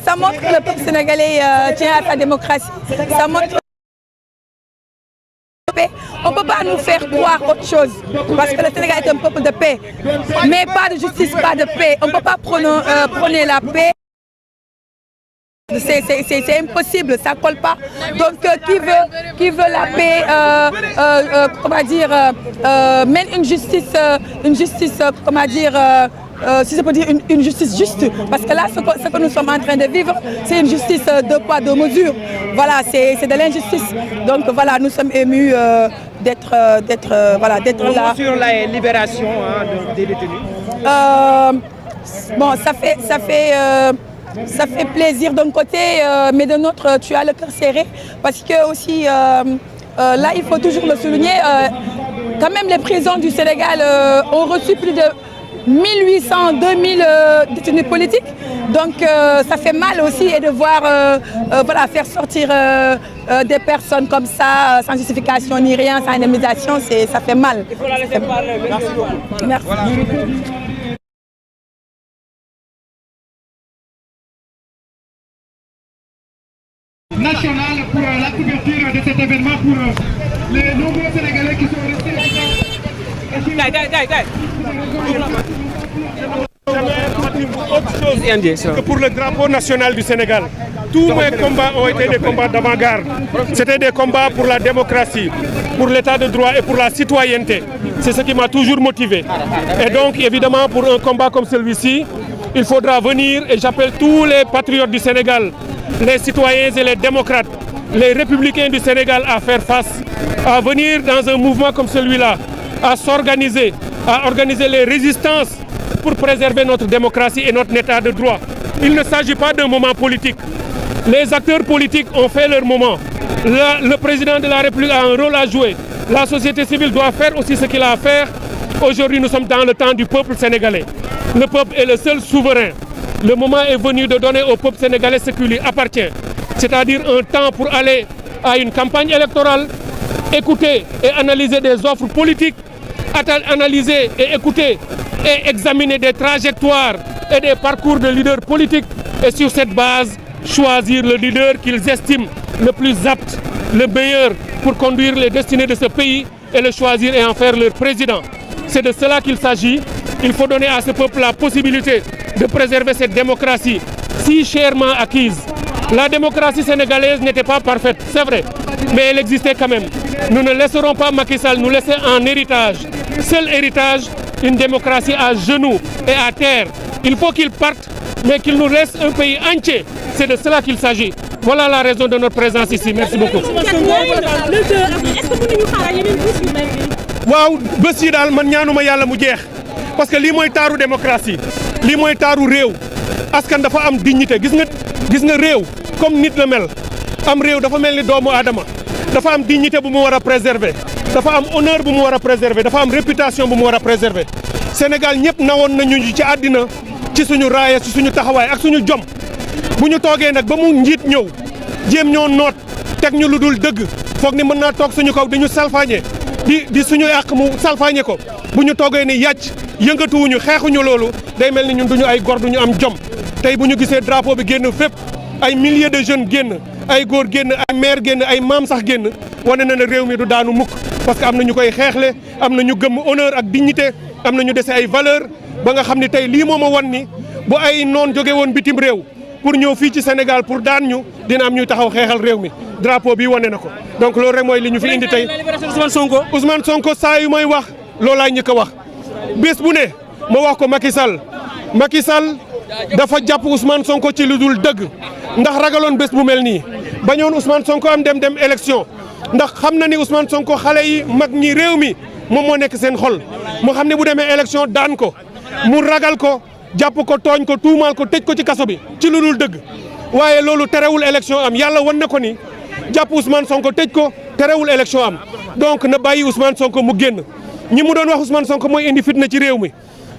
ça montre que le peuple sénégalais tient à sa démocratie. Ça montre on ne peut pas nous faire croire autre chose, parce que le Sénégal est un peuple de paix, mais pas de justice, pas de paix. On ne peut pas prôner la paix. C'est impossible, ça ne colle pas. Donc qui veut la paix, comment dire, mène une justice, comment dire, si je peux dire une justice juste, parce que là, ce que nous sommes en train de vivre, c'est une justice deux poids, deux mesures. Voilà, c'est de l'injustice. Donc voilà, nous sommes émus d'être là. Sur la libération des détenus. Bon, ça fait plaisir d'un côté, mais de l'autre, tu as le cœur serré, parce que aussi, là, il faut toujours le souligner, quand même les prisons du Sénégal ont reçu plus de 1800, 2000 détenus politiques. Donc ça fait mal aussi et de voir faire sortir des personnes comme ça, sans justification ni rien, sans indemnisation, ça fait mal. Il faut la laisser parler. Merci. Merci. National pour la couverture de cet événement pour les nombreux Sénégalais qui sont restés. Autre chose que pour le drapeau national du Sénégal. Tous mes combats ont été des combats d'avant-garde. C'était des combats pour la démocratie, pour l'état de droit et pour la citoyenneté. C'est ce qui m'a toujours motivé. Et donc, évidemment, pour un combat comme celui-ci, il faudra venir, et j'appelle tous les patriotes du Sénégal, les citoyens et les démocrates, les républicains du Sénégal à faire face, à venir dans un mouvement comme celui-là, à s'organiser, à organiser les résistances pour préserver notre démocratie et notre état de droit. Il ne s'agit pas d'un moment politique. Les acteurs politiques ont fait leur moment. Le président de la République a un rôle à jouer. La société civile doit faire aussi ce qu'il a à faire. Aujourd'hui, nous sommes dans le temps du peuple sénégalais. Le peuple est le seul souverain. Le moment est venu de donner au peuple sénégalais ce qui lui appartient. C'est-à-dire un temps pour aller à une campagne électorale, écouter et analyser des offres politiques, analyser et écouter et examiner des trajectoires et des parcours de leaders politiques et sur cette base, choisir le leader qu'ils estiment le plus apte, le meilleur pour conduire les destinées de ce pays et le choisir et en faire leur président. C'est de cela qu'il s'agit. Il faut donner à ce peuple la possibilité de préserver cette démocratie si chèrement acquise. La démocratie sénégalaise n'était pas parfaite, c'est vrai, mais elle existait quand même. Nous ne laisserons pas Macky Sall nous laisser en héritage. Seul héritage, une démocratie à genoux et à terre. Il faut qu'il parte, mais qu'il nous laisse un pays entier. C'est de cela qu'il s'agit. Voilà la raison de notre présence ici. Merci beaucoup. waaw bés yi daal man ñaanuma yàlla mu jeex parce que lii mooy taaru démocratie lii mooy taaru réew askan dafa am dignité gis nga réew comme nit la mel am réew dafa mel ni doomu aadama dafa am dignité bu mu war a préserver dafa am honneur bu mu war a préserver dafa am réputation bu mu war a préserver Sénégal ñëpp nawoon nañu ci àddina ci suñu raaya ci suñu taxawaay ak suñu jom bu ñu toogee nag ba mu njiit ñëw jéem ñoo noot teg ñu lu dul dëgg foog ni mën naa toog suñu kaw di ñu salfaañe di suñu àq mu salfaañe ko bu ñu toogee ni yàcc yëngatuwuñu xeexuñu loolu day mel ni ñun duñu ay gor duñu am jom tey bu ñu gisee drapeau bi génn fépp ay milliers de jeunes génn ay góor génn ay maire génn ay maam sax génn wane na ne réew mi du daanu mukk parce que am na ñu koy xeexle am na ñu gëm honneur ak dignité am na ñu dese ay valeur ba nga xam ne tey lii moo ma wan ni bu ay noon jóge woon bitim réew pour ñëw fii ci Sénégal pour daan ñu dina am ñuy taxaw xeexal réew mi drapeau bi wane na ko donc loolu rek mooy li ñu fi indi tey Ousmane Sonko saa yu may wax loolaay njëkk a wax bés bu ne ma wax ko Macky Sall dafa jàpp Ousmane Sonko ci lu dul dëgg ndax ragaloon bés bu mel nii bañoon Ousmane Sonko am dem élection ndax xam na ni Ousmane Sonko xale yi mag ñi réew mi moom moo nekk seen xol mu xam ne bu demee élection daan ko mu ragal ko jàpp ko tooñ ko tuumaal ko tëj ko ci kaso bi ci lu dul dëgg waaye loolu terewul élection am yàlla wan na ko ni jàpp Ousmane Sonko tëj ko terewul élection am donc na bàyyi Ousmane Sonko mu génn ñi mu doon wax Ousmane Sonko mooy indi fitna ci réew mi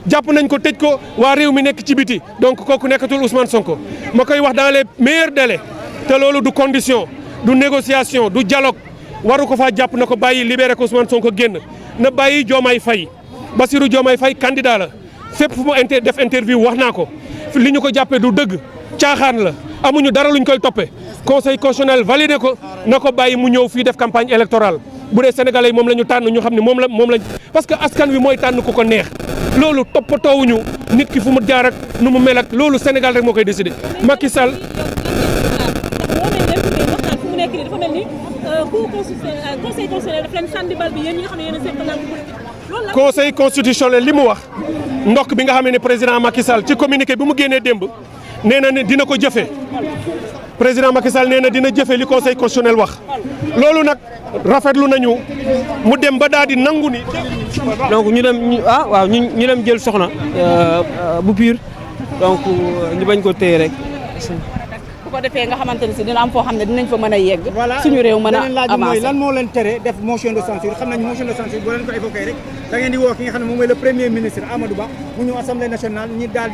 jàpp nañ ko tëj ko waa réew mi nekk ci biti donc kooku nekkatul Ousmane Sonko ma koy wax dans les meilleurs délais te loolu du condition du négociation du dialogue waru ko faa jàpp na ko bàyyi libéré ko Ousmane Sonko génn na bàyyi Diomaye Faye Bassirou Diomaye Faye candidat la fépp fu mu def interview wax naa ko li ñu ko jàppee du dëgg caaxaan la amuñu dara luñ koy toppee conseil constitutionnel validé ko na ko bàyyi mu ñëw fii def campagne électorale bu dee sénégalais yi moom la ñu tànn ñu xam ne moom la parce que askan wi mooy tànn ku ko neex loolu toppatoowuñu nit ki fu mu jaar ak nu mu mel ak loolu Sénégal rek moo koy décidé Macky Sall. conseil constitutionnel li mu wax ndokk bi nga xam ne président Macky Sall ci communiqué bi mu génnee démb nee na ne dina ko jëfee président Macky Sall nee na dina jëfee li conseil constitutionnel wax loolu nag rafetlu nañu mu dem ba daal di nangu ni. donc ñu dem jël soxna bu pur donc ñu bañ ko téye rek. bu ko defee nga xamante ne si dina am foo xam ne dinañ fa mën a yegg. suñu réew mën a avancer lan moo leen tere def motion de censure xam nañ motion de censure boo leen ko évoqué rek da ngeen di woo ki nga xam ne moom mooy le premier ministre Amadou Ba mu ñëw assemblée nationale ñi daal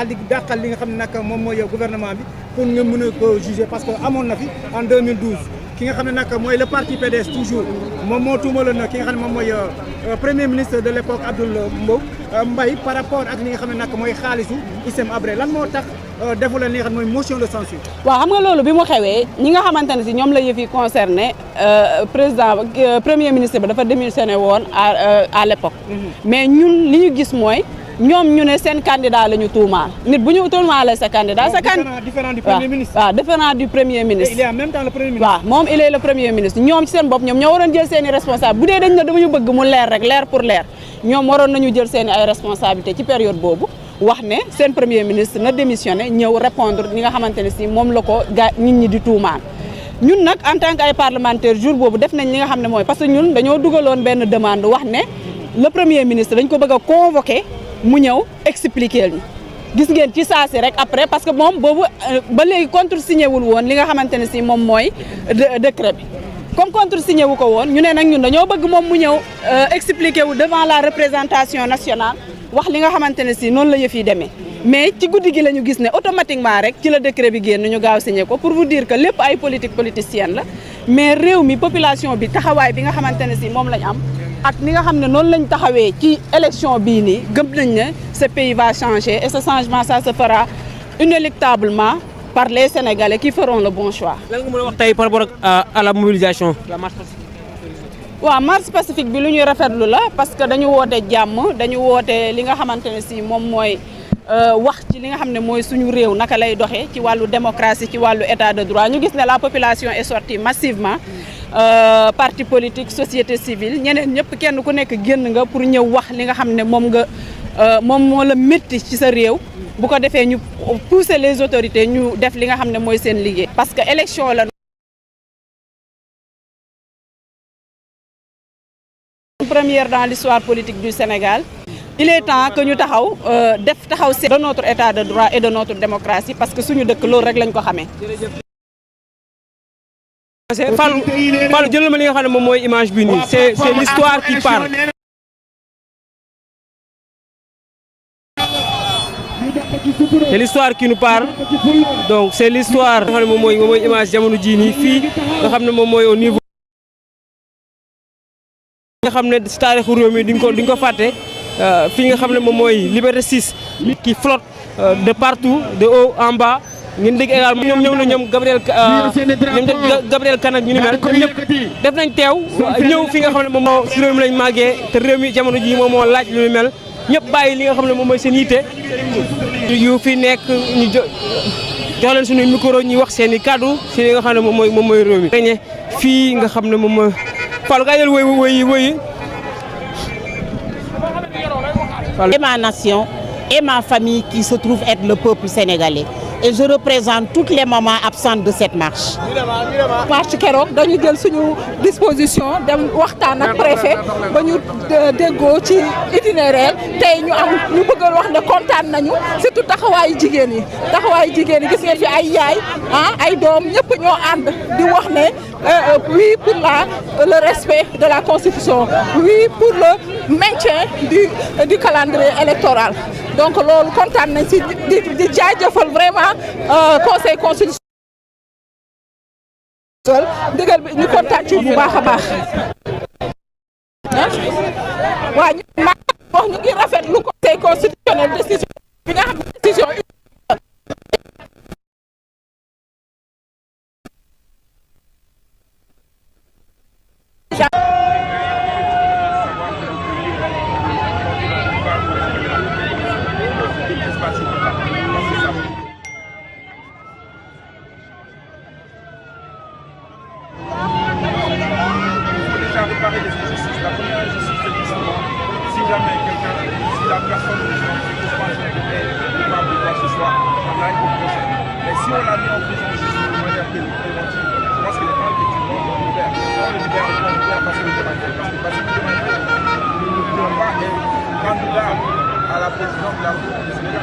di dàqal li nga xam ne nag moom mooy gouvernement bi pour nga mën a ko juger parce que amoon na fi en 2012 ki nga xam ne nag mooy le parti PDS toujours moom moo tuumaloon na ki nga xam ne moom mooy premier ministre de l'époque Abdoul Mbaye par rapport ak li nga xam ne nag mooy xaalisu Hissène Habré lan moo tax defu leen li nga xam ne mooy motion de censure. waaw xam nga loolu bi mu xewee ñi nga xamante ne si ñoom la yëf yi concerné premier ministre ba dafa démissionné woon à l'époque mais ñun li ñu gis mooy ñoom ñu ne seen candidat la ñu tuumaal nit bu ñu tuumaalee sa candidat différent du premier ministre. waaw différent du premier ministre. il est en même temps le premier ministre. waaw moom il est le premier ministre ñoom ci seen bopp ñoom ñoo waroon jël seen i responsable bu dee dañ ne dama ñu bëgg mu leer rek leer pour leer ñoom waroon nañu jël seen i ay responsabilité ci période boobu wax ne seen premier ministre na démissionné ñëw répondre li nga xamante ne si moom la ko nit ñi di tuumaal ñun nag en tant que ay parlementaire jour boobu def nañ li nga xam ne mooy parce que ñun dañoo dugaloon benn demande wax ne le premier ministre dañ ko bëgg a convoquer mu ñëw expliquer ñu gis ngeen ci saa si rek après parce que moom boobu ba léegi contresigné wul woon li nga xamante ne si moom mooy décret bi comme contresigné wu ko woon ñu ne nag ñun dañoo bëgg moom mu ñëw expliquer wu devant la représentation nationale wax li nga xamante ne si noonu la yëf yi demee mais ci guddi gi la ñu gis ne automatiquement rek ci la décret bi génn ñu gaaw signé ko pour vous dire que lépp ay politique politicienne la mais réew mi population bi taxawaay bi nga xamante ne si moom lañ am ak ni nga xam ne noonu lañ taxawee ci élection bii nii gëm nañ ne ce pays va changer et ce changement ça se fera inéluctablement par les Sénégalais qui feront le bon choix. lan nga mën a wax tey par rapport à la mobilisation la marche pacifique. waaw marche pacifique bi lu ñuy rafetlu la parce que dañu woote jàmm dañu woote li nga xamante ne si moom mooy wax ci li nga xam ne mooy suñu réew naka lay doxee ci wàllu démocratie ci wàllu état de droit ñu gis ne la population est sortie massivement parti politique société civile ñeneen ñëpp kenn ku nekk génn nga pour ñëw wax li nga xam ne moom moo la métti ci sa réew bu ko defee ñu pousser les autorités ñu def li nga xam ne mooy seen liggéey parce que élection la première dans l'histoire politique du Sénégal il est temps que ñu taxaw de notre état de droit et de notre démocratie parce que suñu dëkk loolu rek lañ ko xamee. Fallou jëlal ma li nga xam ne moom mooy image bi nii c'est l'histoire qui parle. C'est l'histoire qui nous parle donc c'est l'histoire nga xam ne moom mooy image jamono jii nii fii nga xam ne moom mooy au niveau. nga xam ne ci taarixu réew mi duñ ko fàtte fii nga xam ne moom mooy Liberté 6 qui flotte de partout de haut en bas ngeen dégg également ñoom Gabriel Kane ak ñu ni mel ñëpp def nañ teew ñëw fi nga xam ne moom moo si réew mi lañ màggee te réew mi jamono ji moom moo laaj lu ni mel ñëpp bàyyi li nga xam ne moom mooy seen yitte yu fi nekk ñu jox leen suñu micro ñuy wax seen i kaddu si li nga xam ne moom mooy réew mi reñe fii nga xam ne moom mooy Fallou kay jël woy et ma nation et ma famille qui se trouve être le peuple sénégalais et je représente toutes les mamans absentes de cette marche. marche keroog dañu jël suñu disposition dem waxtaan ak préfet ba ñu déggoo ci itinéraire tey ñu bëggoon wax ne kontaan nañu surtout taxawaayu jigéen yi gis ngeen fi ay yaay ay doom ñëpp ñoo ànd di wax ne oui pour le respect de la constitution oui pour le maintien du calendrier électoral donc loolu kontaan nañ ci di jaajëfal vraiment conseil constitutionnel ndigal bi ñu kontaan ci bu baax a baax waaw ñu ngi rafetlu conseil constitutionnel décision bi nga xam ne décision on l'a mis en prison juste de manière préventive, je pense qu'il est temps effectivement de le libérer. On le libère parce que le Diomaye, parce que le Diomaye ne voudra pas être candidat à la présidence de la République du Sénégal.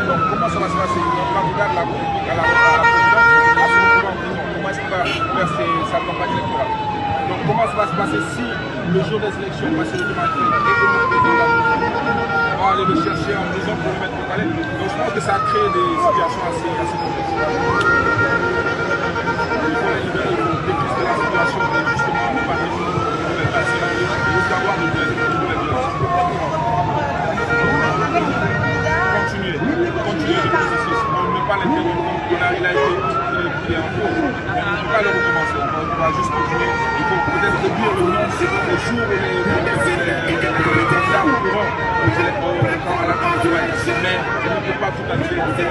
Donc comment ça va se passer? Un candidat de la République à la présidence à se retrouver en prison. Comment est-ce qu'il va faire sa campagne électorale? Donc comment ça va se passer si le jour des élections, Bassirou Diomaye Faye est élu président de la République? On va aller le chercher en prison pour le mettre au palais. Donc je pense que ça crée des situations assez complexes. Il faut les libérer, il faut décrire la situation et justement on va résoudre les patients et d'avoir de nouvelles violences. Continuer le processus, ne pas l'interrompre comme il a été, il est en cours. On ne peut pas le recommencer, on va juste continuer. Il faut peut-être réduire le nom le jour où les candidats pourront à la campagne, mais on ne peut pas tout à fait éviter.